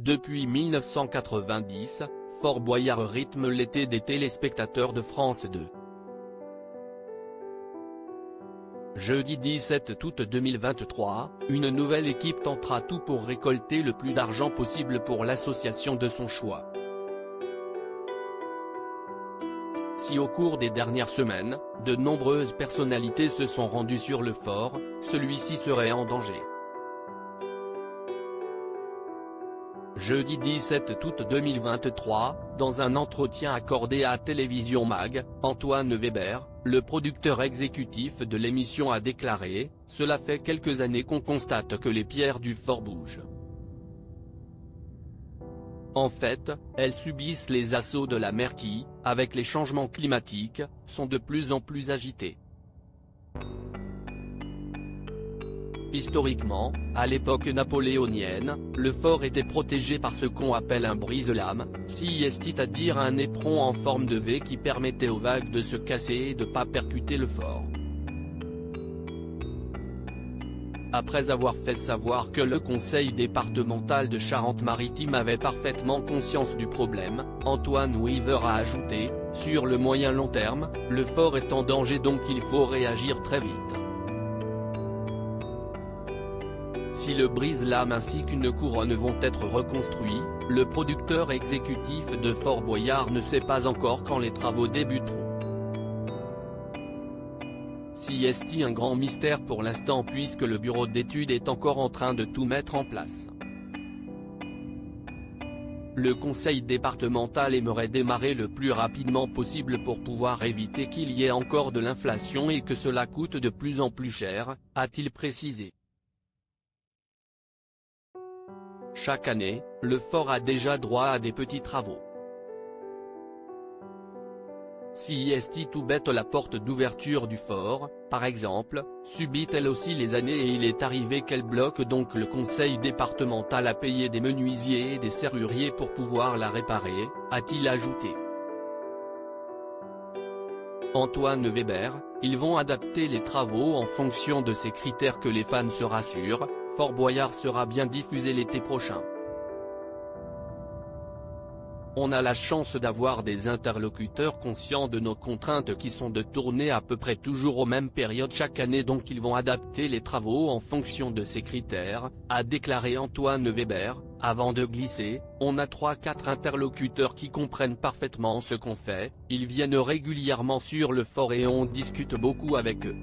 Depuis 1990, Fort Boyard rythme l'été des téléspectateurs de France 2. Jeudi 17 août 2023, une nouvelle équipe tentera tout pour récolter le plus d'argent possible pour l'association de son choix. Si au cours des dernières semaines, de nombreuses personnalités se sont rendues sur le fort, celui-ci serait en danger. Jeudi 17 août 2023, dans un entretien accordé à Télévision Mag, Antoine Weber, le producteur exécutif de l'émission a déclaré « Cela fait quelques années qu'on constate que les pierres du fort bougent. En fait, elles subissent les assauts de la mer qui, avec les changements climatiques, sont de plus en plus agitées. Historiquement, à l'époque napoléonienne, le fort était protégé par ce qu'on appelle un brise-lames, c'est-à-dire un éperon en forme de V qui permettait aux vagues de se casser et de ne pas percuter le fort. Après avoir fait savoir que le conseil départemental de Charente-Maritime avait parfaitement conscience du problème, Antoine Weber a ajouté « Sur le moyen long terme, le fort est en danger donc il faut réagir très vite. » Si le brise-lames ainsi qu'une couronne vont être reconstruits, le producteur exécutif de Fort Boyard ne sait pas encore quand les travaux débuteront. C'est un grand mystère pour l'instant puisque le bureau d'études est encore en train de tout mettre en place. Le conseil départemental aimerait démarrer le plus rapidement possible pour pouvoir éviter qu'il y ait encore de l'inflation et que cela coûte de plus en plus cher, a-t-il précisé. Chaque année, le fort a déjà droit à des petits travaux. Si tout bête la porte d'ouverture du fort, par exemple, subit elle aussi les années et il est arrivé qu'elle bloque donc le conseil départemental a payé des menuisiers et des serruriers pour pouvoir la réparer, a-t-il ajouté. Antoine Weber, ils vont adapter les travaux en fonction de ces critères que les fans se rassurent, Fort Boyard sera bien diffusé l'été prochain. On a la chance d'avoir des interlocuteurs conscients de nos contraintes qui sont de tourner à peu près toujours aux mêmes périodes chaque année donc ils vont adapter les travaux en fonction de ces critères, a déclaré Antoine Weber, avant de glisser, on a 3-4 interlocuteurs qui comprennent parfaitement ce qu'on fait, ils viennent régulièrement sur le fort et on discute beaucoup avec eux.